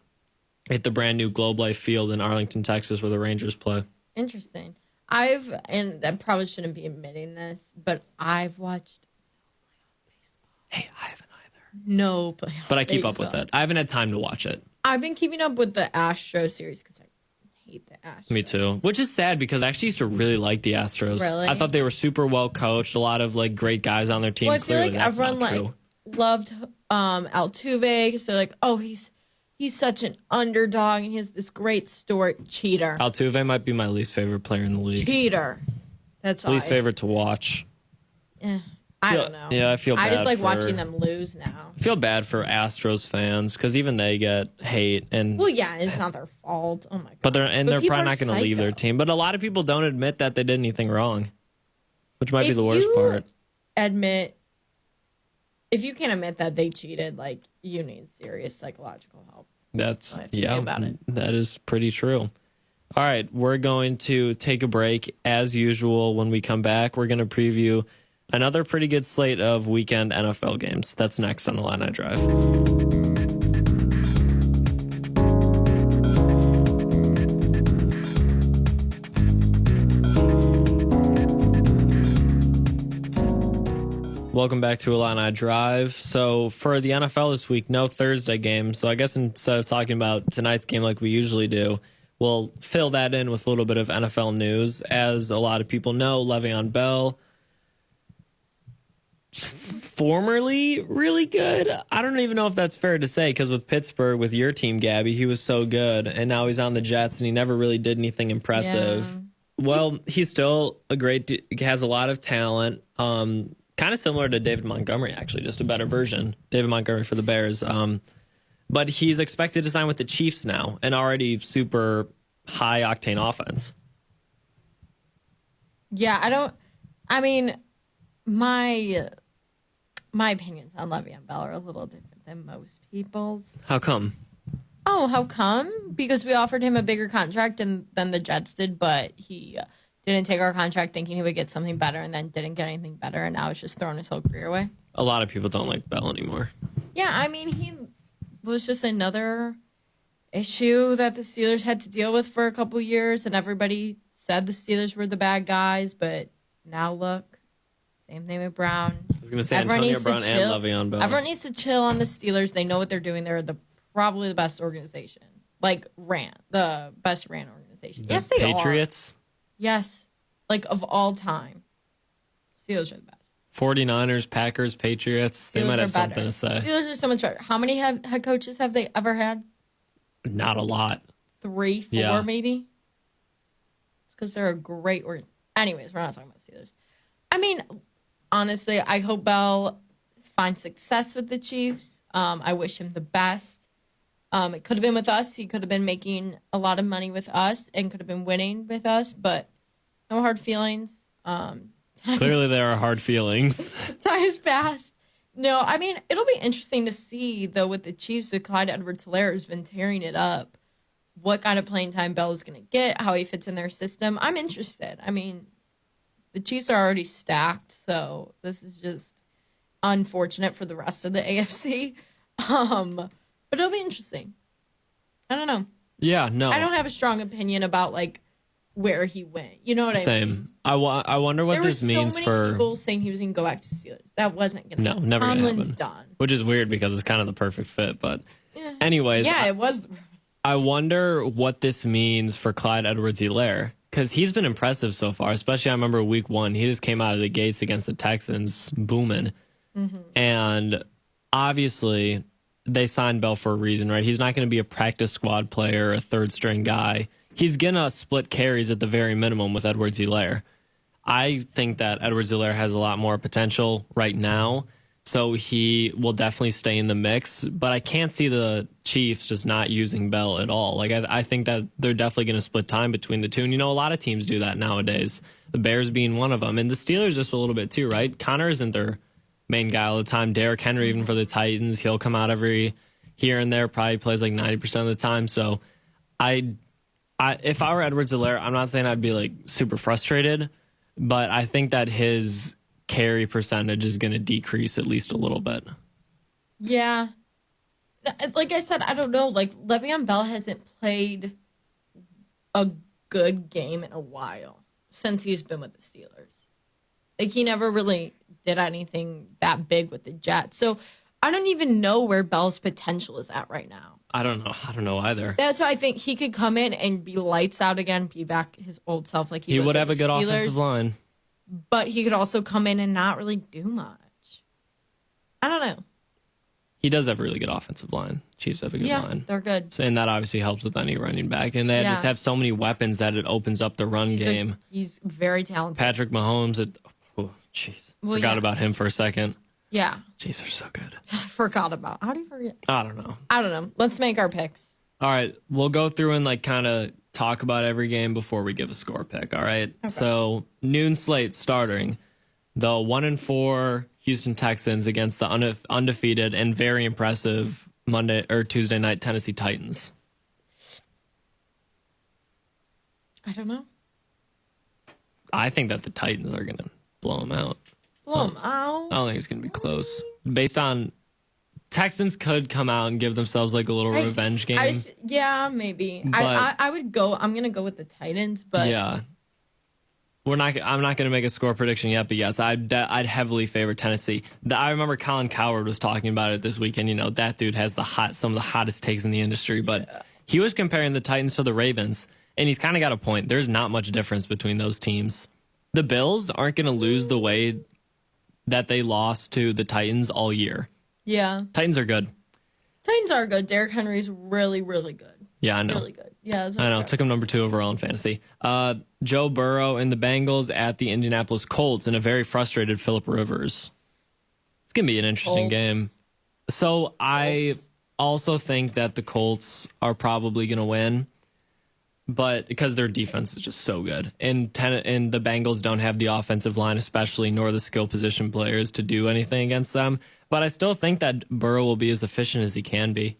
Speaker 1: at the brand new Globe Life Field in Arlington, Texas, where the Rangers play.
Speaker 2: Interesting. And I probably shouldn't be admitting this, but I've watched no playoff baseball.
Speaker 1: Hey, I haven't either.
Speaker 2: No playoff
Speaker 1: But I keep up with it. I haven't had time to watch it.
Speaker 2: I've been keeping up with the Astro series because I hate the Astros.
Speaker 1: Me too. Which is sad because I actually used to really like the Astros.
Speaker 2: Really?
Speaker 1: I thought they were super well coached. A lot of like great guys on their team.
Speaker 2: Well, I feel
Speaker 1: Clearly,
Speaker 2: like
Speaker 1: that's
Speaker 2: everyone
Speaker 1: not true.
Speaker 2: loved Altuve because they're like, oh, he's such an underdog and he has this great story. Cheater.
Speaker 1: Altuve might be my least favorite player in the league.
Speaker 2: Cheater. That's
Speaker 1: least favorite to watch.
Speaker 2: I don't know.
Speaker 1: Yeah, I feel bad.
Speaker 2: I just like watching them lose now.
Speaker 1: I feel bad for Astros fans because even they get hate. And
Speaker 2: well, yeah, it's not their fault. Oh my god!
Speaker 1: But they're probably not going to leave their team. But a lot of people don't admit that they did anything wrong, which might be the worst part.
Speaker 2: If you can't admit that they cheated, like you need serious psychological help.
Speaker 1: That's that is pretty true. All right, we're going to take a break as usual. When we come back, we're going to preview another pretty good slate of weekend NFL games. That's next on Illini Drive. Welcome back to Illini Drive. So for the NFL this week, no Thursday game. So I guess instead of talking about tonight's game like we usually do, we'll fill that in with a little bit of NFL news. As a lot of people know, Le'Veon Bell formerly really good. I don't even know if that's fair to say because with Pittsburgh, with your team, Gabby, he was so good, and now he's on the Jets, and he never really did anything impressive.
Speaker 2: Yeah.
Speaker 1: Well, he's still has a lot of talent. Kind of similar to David Montgomery, actually, just a better version. David Montgomery for the Bears. But he's expected to sign with the Chiefs now, an already super high octane offense.
Speaker 2: Yeah, my opinions on Le'Veon Bell are a little different than most people's.
Speaker 1: How come?
Speaker 2: Oh, how come? Because we offered him a bigger contract than the Jets did, but he didn't take our contract thinking he would get something better and then didn't get anything better, and now it's just throwing his whole career away.
Speaker 1: A lot of people don't like Bell anymore.
Speaker 2: Yeah, he was just another issue that the Steelers had to deal with for a couple years, and everybody said the Steelers were the bad guys, but now look, same thing with Brown.
Speaker 1: I was going to say Antonio Brown and Le'Veon Bell.
Speaker 2: Everyone needs to chill on the Steelers. They know what they're doing. They're probably the best organization. Like the best ran organization. Yes, they
Speaker 1: Patriots?
Speaker 2: Are. Yes. Like of all time. Steelers are the best.
Speaker 1: 49ers, Packers, Patriots. They might have something to say.
Speaker 2: Steelers are so much better. How many head coaches have they ever had?
Speaker 1: Not a lot.
Speaker 2: 3, 4 maybe? It's because they're a great organization. Anyways, we're not talking about Steelers. Honestly, I hope Bell finds success with the Chiefs. I wish him the best. It could have been with us. He could have been making a lot of money with us and could have been winning with us, but no hard feelings.
Speaker 1: Clearly there are hard feelings.
Speaker 2: Time's fast. No, it'll be interesting to see, though, with the Chiefs, with Clyde Edwards-Helaire has been tearing it up, what kind of playing time Bell is going to get, how he fits in their system. I'm interested. The Chiefs are already stacked, so this is just unfortunate for the rest of the AFC. But it'll be interesting. I don't know.
Speaker 1: Yeah, no.
Speaker 2: I don't have a strong opinion about, where he went. You know what I mean?
Speaker 1: Same. I wonder what this means for...
Speaker 2: There were so many people saying he was going to go back to Steelers. That wasn't going to happen.
Speaker 1: No, never going to happen.
Speaker 2: Tomlin's done.
Speaker 1: Which is weird because it's kind of the perfect fit, but... Yeah. Anyways...
Speaker 2: Yeah, it was...
Speaker 1: I wonder what this means for Clyde Edwards-Helaire. Because he's been impressive so far, especially I remember week 1. He just came out of the gates against the Texans, booming. Mm-hmm. And obviously, they signed Bell for a reason, right? He's not going to be a practice squad player, a third-string guy. He's going to split carries at the very minimum with Edwards-Helaire. I think that Edwards-Helaire has a lot more potential right now, so he will definitely stay in the mix. But I can't see the Chiefs just not using Bell at all. I think that they're definitely going to split time between the two. And, a lot of teams do that nowadays, the Bears being one of them. And the Steelers just a little bit too, right? Connor isn't their main guy all the time. Derrick Henry, even for the Titans, he'll come out every here and there, probably plays 90% of the time. So if I were Edwards-Helaire, I'm not saying I'd be super frustrated, but I think that his carry percentage is going to decrease at least a little bit.
Speaker 2: Yeah. Like I said, I don't know. Le'Veon Bell hasn't played a good game in a while since he's been with the Steelers. He never really did anything that big with the Jets. So I don't even know where Bell's potential is at right now.
Speaker 1: I don't know. I don't know either.
Speaker 2: That's why I think he could come in and be lights out again, be back his old self like he was.
Speaker 1: He would have a good offensive line.
Speaker 2: But he could also come in and not really do much. I don't know.
Speaker 1: He does have a really good offensive line. Chiefs have a good line.
Speaker 2: Yeah, they're good.
Speaker 1: So, and that obviously helps with any running back. And they just have so many weapons that it opens up the run game.
Speaker 2: He's very talented.
Speaker 1: Patrick Mahomes, forgot about him for a second.
Speaker 2: Yeah.
Speaker 1: Chiefs are so good.
Speaker 2: I forgot about. How do you forget?
Speaker 1: I don't know.
Speaker 2: Let's make our picks.
Speaker 1: All right. We'll go through and kind of talk about every game before we give a score pick. All right. Okay. So noon slate starting the 1-4 Houston Texans against the undefeated and very impressive Monday or Tuesday night Tennessee Titans.
Speaker 2: I don't know.
Speaker 1: I think that the Titans are going to blow them out.
Speaker 2: Blow them out?
Speaker 1: I don't think it's going to be close. Based on Texans could come out and give themselves a little revenge game.
Speaker 2: Maybe. I would go. I'm going to go with the Titans, but
Speaker 1: yeah. I'm not going to make a score prediction yet, but yes, I'd heavily favor Tennessee. I remember Colin Cowherd was talking about it this weekend. That dude has some of the hottest takes in the industry, but he was comparing the Titans to the Ravens, and he's kind of got a point. There's not much difference between those teams. The Bills aren't going to lose the way that they lost to the Titans all year.
Speaker 2: Yeah.
Speaker 1: Titans are good.
Speaker 2: Titans are good. Derrick Henry's really, really good.
Speaker 1: Yeah, I know.
Speaker 2: Really good. Yeah,
Speaker 1: I know. Took him number 2 overall in fantasy. Joe Burrow and the Bengals at the Indianapolis Colts and a very frustrated Phillip Rivers. It's going to be an interesting game. So I also think that the Colts are probably going to win, but because their defense is just so good. And the Bengals don't have the offensive line, especially, nor the skill position players to do anything against them. But I still think that Burrow will be as efficient as he can be.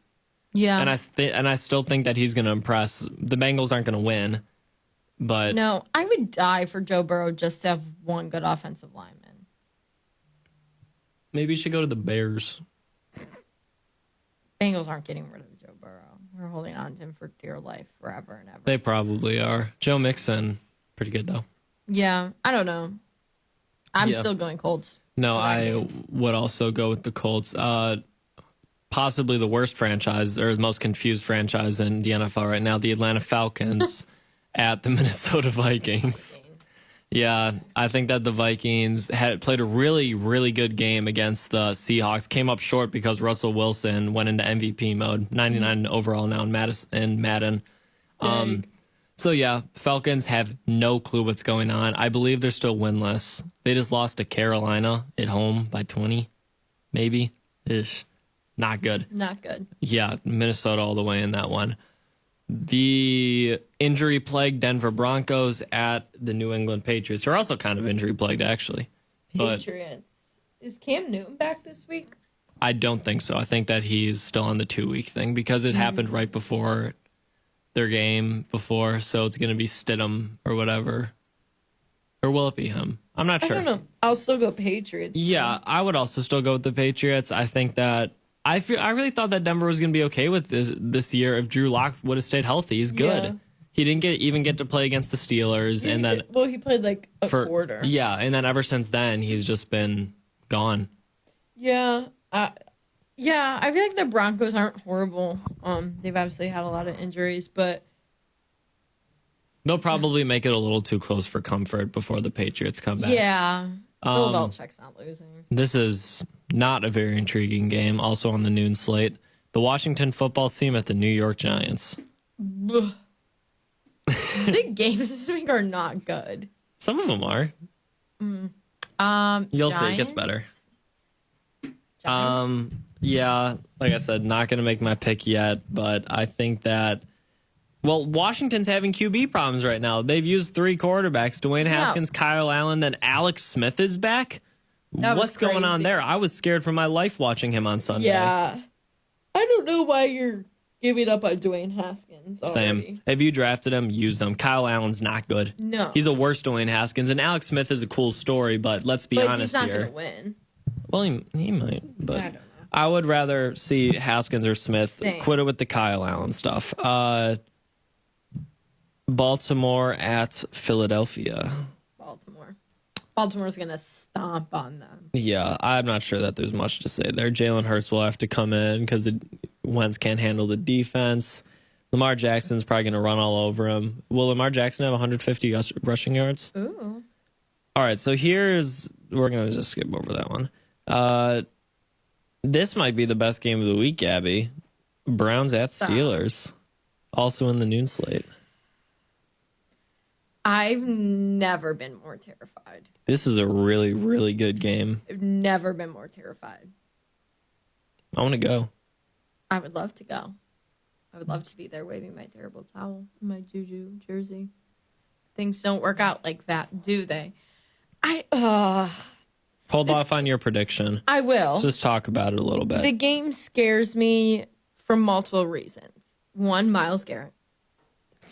Speaker 2: Yeah.
Speaker 1: And I still think that he's going to impress. The Bengals aren't going to win, but
Speaker 2: no, I would die for Joe Burrow just to have one good offensive lineman.
Speaker 1: Maybe you should go to the Bears.
Speaker 2: Bengals aren't getting rid of Joe Burrow. We're holding on to him for dear life forever and ever.
Speaker 1: They probably are. Joe Mixon, pretty good though.
Speaker 2: Yeah, I don't know. I'm still going Colts.
Speaker 1: No, I would also go with the Colts. Possibly the worst franchise or the most confused franchise in the NFL right now, the Atlanta Falcons at the Minnesota Vikings. Yeah, I think that the Vikings had played a really, really good game against the Seahawks. Came up short because Russell Wilson went into MVP mode, 99 overall now in Madden. So yeah, Falcons have no clue what's going on. I believe they're still winless. They just lost to Carolina at home by 20, maybe ish. Not good.
Speaker 2: Not good.
Speaker 1: Yeah, Minnesota all the way in that one. The injury-plagued Denver Broncos at the New England Patriots are also kind of injury-plagued, actually.
Speaker 2: Patriots. Is Cam Newton back this week?
Speaker 1: I don't think so. I think that he's still on the 2-week thing because it happened right before their game before, so it's going to be Stidham or whatever. Or will it be him? I'm not sure.
Speaker 2: I don't know. I'll still go Patriots.
Speaker 1: Yeah, I would also still go with the Patriots. I think that I really thought that Denver was going to be okay with this year if Drew Lock would have stayed healthy. He's good. Yeah. He didn't even get to play against the Steelers, and then
Speaker 2: he played like a quarter.
Speaker 1: Yeah, and then ever since then he's just been gone.
Speaker 2: Yeah, I feel like the Broncos aren't horrible. They've obviously had a lot of injuries, but
Speaker 1: they'll probably make it a little too close for comfort before the Patriots come back.
Speaker 2: Yeah, Bill Belichick's not losing.
Speaker 1: This is not a very intriguing game. Also on the noon slate, the Washington football team at the New York Giants.
Speaker 2: The games this week are not good.
Speaker 1: Some of them are. You'll see. It gets better.
Speaker 2: Giants?
Speaker 1: Yeah, like I said, not going to make my pick yet, but I think that, well, Washington's having QB problems right now. They've used 3 quarterbacks, Dwayne Haskins, Kyle Allen, then Alex Smith is back. What's going on there? I was scared for my life watching him on Sunday.
Speaker 2: Yeah. I don't know why you're giving up on Dwayne Haskins already.
Speaker 1: Same. If you drafted him, use them. Kyle Allen's not good.
Speaker 2: No.
Speaker 1: He's a worse Dwayne Haskins, and Alex Smith is a cool story, but let's be honest here.
Speaker 2: He's not going to win.
Speaker 1: Well, he might, but
Speaker 2: I don't know.
Speaker 1: I would rather see Haskins or Smith. Quit it with the Kyle Allen stuff. Baltimore at Philadelphia.
Speaker 2: Baltimore's going to stomp on them.
Speaker 1: Yeah, I'm not sure that there's much to say there. Jalen Hurts will have to come in because the Wentz can't handle the defense. Lamar Jackson's probably going to run all over him. Will Lamar Jackson have 150 rushing yards?
Speaker 2: Ooh.
Speaker 1: All right, so we're going to just skip over that one. This might be the best game of the week, Gabby. Browns at Steelers. Also in the noon slate.
Speaker 2: I've never been more terrified.
Speaker 1: This is a really, really good game.
Speaker 2: I've never been more terrified.
Speaker 1: I want to go.
Speaker 2: I would love to go. I would love to be there waving my terrible towel in my Juju jersey. Things don't work out like that, do they?
Speaker 1: Hold off on your prediction.
Speaker 2: I will.
Speaker 1: Let's just talk about it a little bit.
Speaker 2: The game scares me for multiple reasons. One, Myles Garrett.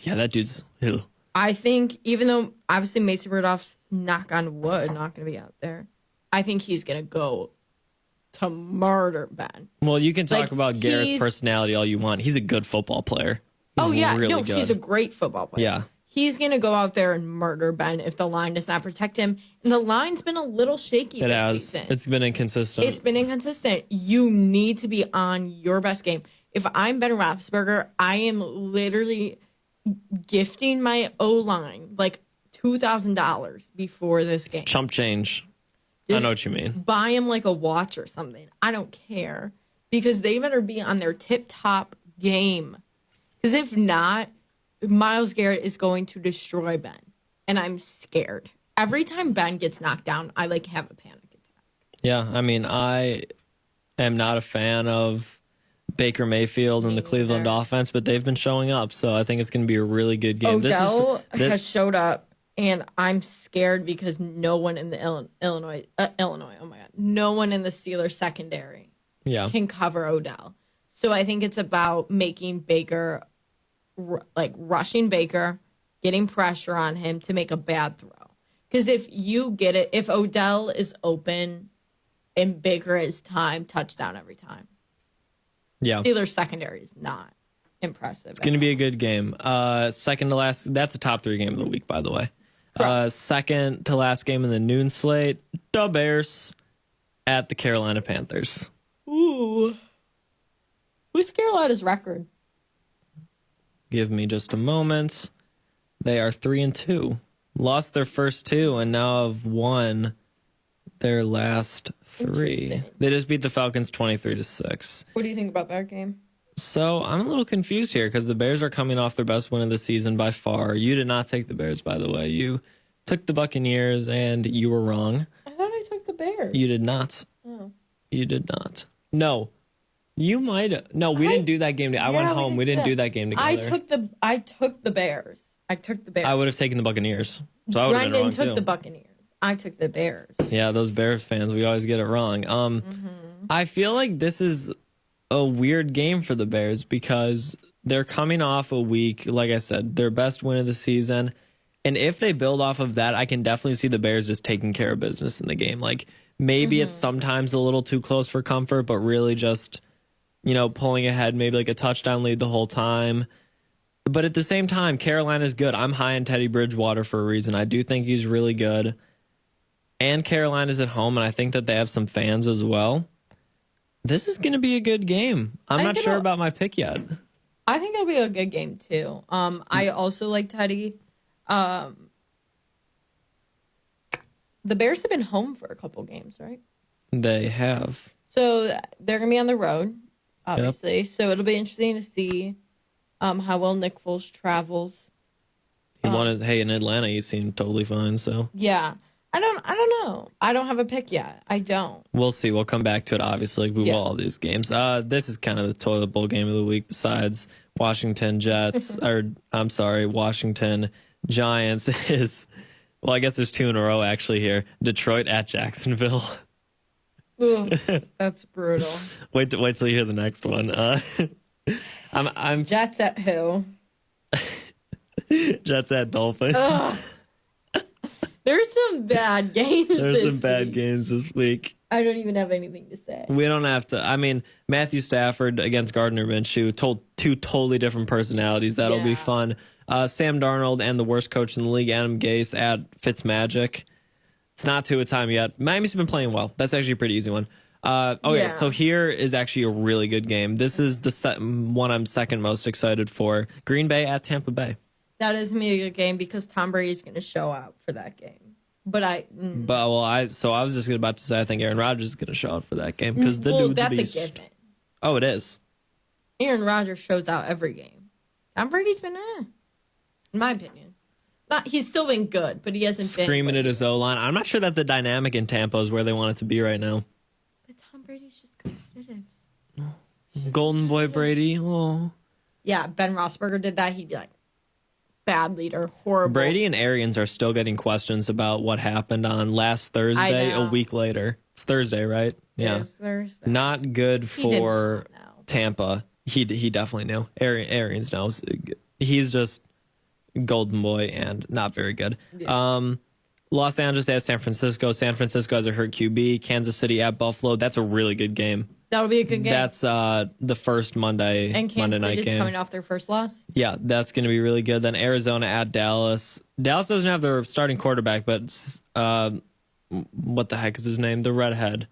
Speaker 1: Yeah, that dude's... Ew.
Speaker 2: I think, even though obviously Mason Rudolph's, knock on wood, not going to be out there, I think he's going to go to murder Ben.
Speaker 1: Well, you can talk about Garrett's personality all you want. He's a good football player.
Speaker 2: He's a great football player.
Speaker 1: Yeah.
Speaker 2: He's going to go out there and murder Ben if the line does not protect him. And the line's been a little shaky this season.
Speaker 1: It's been inconsistent.
Speaker 2: You need to be on your best game. If I'm Ben Roethlisberger, I am literally gifting my O-line like $2,000 before this game.
Speaker 1: It's chump change. I know what you mean.
Speaker 2: Buy him like a watch or something. I don't care. Because they better be on their tip-top game. Because if not, Myles Garrett is going to destroy Ben. And I'm scared. Every time Ben gets knocked down, I like have a panic attack.
Speaker 1: Yeah, I mean, I am not a fan of Baker Mayfield and the Cleveland offense, but they've been showing up, so I think it's going to be a really good game.
Speaker 2: Odell has showed up, and I'm scared because no one in the Illinois, oh my God, no one in the Steelers secondary can cover Odell. So I think it's about making Baker, like rushing Baker, getting pressure on him to make a bad throw. Because if you get it, if Odell is open and Baker is timed, touchdown every time.
Speaker 1: Yeah.
Speaker 2: Steelers secondary is not impressive.
Speaker 1: It's going to be a good game. Second to last, that's a top 3 game of the week, by the way. Second to last game in the noon slate, the Bears at the Carolina Panthers.
Speaker 2: Ooh. Who's Carolina's record?
Speaker 1: Give me just a moment. They are 3-2. Lost their first 2 and now have won their last 3. They just beat the Falcons 23-6.
Speaker 2: What do you think about that game?
Speaker 1: So I'm a little confused here because the Bears are coming off their best win of the season by far. You did not take the Bears, by the way. You took the Buccaneers and you were wrong.
Speaker 2: I thought I took the Bears.
Speaker 1: You did not.
Speaker 2: Oh.
Speaker 1: You did not. No. You might. No, we didn't do that game. I went home. We didn't do that game together.
Speaker 2: I took the Bears. I took the Bears.
Speaker 1: I would have taken the Buccaneers. So I would have been wrong
Speaker 2: took
Speaker 1: too.
Speaker 2: the Buccaneers. I took the Bears.
Speaker 1: Yeah, those Bears fans, we always get it wrong. I feel like this is a weird game for the Bears because they're coming off a week, like I said, their best win of the season. And if they build off of that, I can definitely see the Bears just taking care of business in the game. Like maybe it's sometimes a little too close for comfort, but really just, pulling ahead, maybe like a touchdown lead the whole time. But at the same time, Carolina's good. I'm high on Teddy Bridgewater for a reason. I do think he's really good. And Carolina's at home, and I think that they have some fans as well. This is going to be a good game. I'm not sure about my pick yet.
Speaker 2: I think it'll be a good game, too. I also like Teddy. The Bears have been home for a couple games, right?
Speaker 1: They have.
Speaker 2: So they're going to be on the road, obviously. Yep. So it'll be interesting to see how well Nick Foles travels.
Speaker 1: He wanted, in Atlanta, he seemed totally fine, so.
Speaker 2: Yeah. I don't know. I don't have a pick yet. I don't.
Speaker 1: We'll see. We'll come back to it, obviously. Like we will all these games. This is kind of the toilet bowl game of the week besides Washington Jets. Washington Giants is, well, I guess there's 2 in a row actually here. Detroit at Jacksonville.
Speaker 2: Ooh, that's brutal.
Speaker 1: Wait till you hear the next one. I'm
Speaker 2: Jets at who?
Speaker 1: Jets at Dolphins.
Speaker 2: There's some bad games
Speaker 1: games this week.
Speaker 2: I don't even have anything to say.
Speaker 1: We don't have to. I mean, Matthew Stafford against Gardner Minshew, 2 totally different personalities. That'll be fun. Sam Darnold and the worst coach in the league, Adam Gase, at Fitzmagic. It's not to a time yet. Miami's been playing well. That's actually a pretty easy one. So here is actually a really good game. This is the one I'm second most excited for. Green Bay at Tampa Bay.
Speaker 2: That is going to be a good game because Tom Brady's going to show out for that game. I was
Speaker 1: just about to say I think Aaron Rodgers is going to show out for that game because that's a given. Oh, it is.
Speaker 2: Aaron Rodgers shows out every game. Tom Brady's been in my opinion. He's still been good, but he hasn't
Speaker 1: screaming at his O-line. I'm not sure that the dynamic in Tampa is where they want it to be right now.
Speaker 2: But Tom Brady's just competitive.
Speaker 1: Golden Boy Brady. Oh.
Speaker 2: Yeah, Ben Roethlisberger did that. He'd be like, bad leader, horrible.
Speaker 1: Brady and Arians are still getting questions about what happened on last Thursday, a week later. It's Thursday, right? Yeah.
Speaker 2: It is Thursday.
Speaker 1: Not good for Tampa. He definitely knew. Arians knows. He's just golden boy and not very good. Yeah. Los Angeles at San Francisco. San Francisco has a hurt QB. Kansas City at Buffalo. That's a really good game.
Speaker 2: That'll be a good game.
Speaker 1: That's the first Monday night game.
Speaker 2: And Kansas City's coming off their first loss.
Speaker 1: Yeah, that's going to be really good. Then Arizona at Dallas. Dallas doesn't have their starting quarterback, but what the heck is his name? The redhead.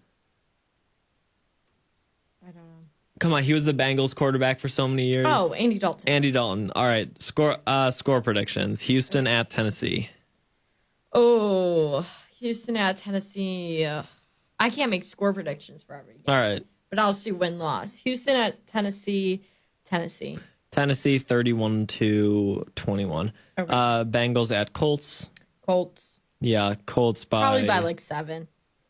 Speaker 2: I don't know.
Speaker 1: Come on, he was the Bengals quarterback for so many years.
Speaker 2: Oh, Andy Dalton.
Speaker 1: Andy Dalton. All right, score predictions. Houston at Tennessee.
Speaker 2: Oh, Houston at Tennessee. I can't make score predictions for every game.
Speaker 1: All right.
Speaker 2: But I'll see win-loss. Houston at Tennessee. Tennessee
Speaker 1: 31-21.
Speaker 2: Okay.
Speaker 1: Bengals at Colts.
Speaker 2: Colts.
Speaker 1: Yeah, Colts by...
Speaker 2: Probably by like 7.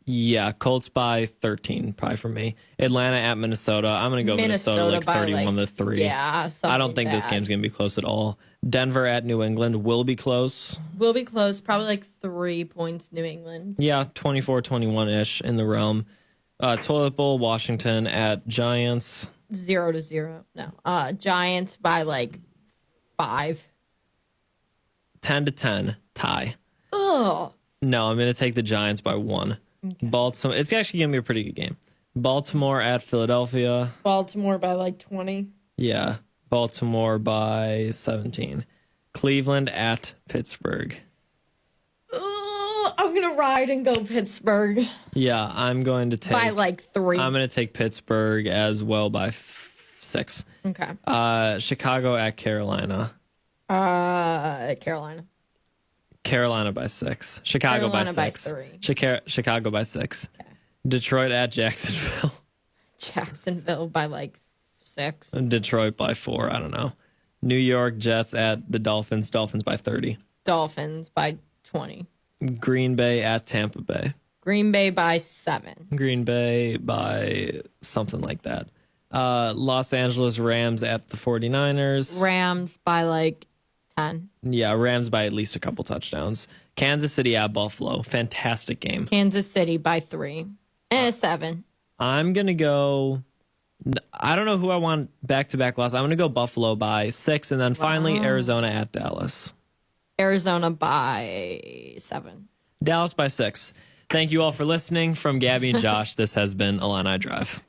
Speaker 1: Yeah, Colts by 13, probably for me. Atlanta at Minnesota. I'm going to go Minnesota like 31-3.
Speaker 2: Yeah,
Speaker 1: I don't think this game's going to be close at all. Denver at New England will be close.
Speaker 2: Will be close. Probably like 3 points, New England.
Speaker 1: Yeah, 24-21-ish in the realm. Toilet Bowl, Washington at Giants.
Speaker 2: 0-0. No. Giants by like 5.
Speaker 1: 10-10 tie.
Speaker 2: Ugh.
Speaker 1: No, I'm going to take the Giants by 1. Okay. Baltimore. It's actually going to be a pretty good game. Baltimore at Philadelphia.
Speaker 2: Baltimore by like 20.
Speaker 1: Yeah. Baltimore by 17. Cleveland at Pittsburgh.
Speaker 2: I'm going to ride and go Pittsburgh.
Speaker 1: Yeah, I'm going to take...
Speaker 2: By like 3.
Speaker 1: I'm going to take Pittsburgh as well by 6.
Speaker 2: Okay.
Speaker 1: Chicago at Carolina.
Speaker 2: Carolina.
Speaker 1: Carolina by 6. Chicago
Speaker 2: Carolina
Speaker 1: by 6.
Speaker 2: By 3.
Speaker 1: Chicago by 6.
Speaker 2: Okay.
Speaker 1: Detroit at Jacksonville.
Speaker 2: Jacksonville by like 6.
Speaker 1: Detroit by 4. I don't know. New York Jets at the Dolphins. Dolphins by 30.
Speaker 2: Dolphins by 20.
Speaker 1: Green Bay at Tampa Bay.
Speaker 2: Green Bay by 7.
Speaker 1: Green Bay by something like that. Los Angeles Rams at the 49ers.
Speaker 2: Rams by like 10.
Speaker 1: Yeah, Rams by at least a couple touchdowns. Kansas City at Buffalo. Fantastic game.
Speaker 2: Kansas City by 3. 7.
Speaker 1: I'm going to go... I don't know who I want back-to-back loss. I'm going to go Buffalo by 6, and then finally Arizona at Dallas.
Speaker 2: Arizona by 7.
Speaker 1: Dallas by 6. Thank you all for listening. From Gabby and Josh, this has been Illini Drive.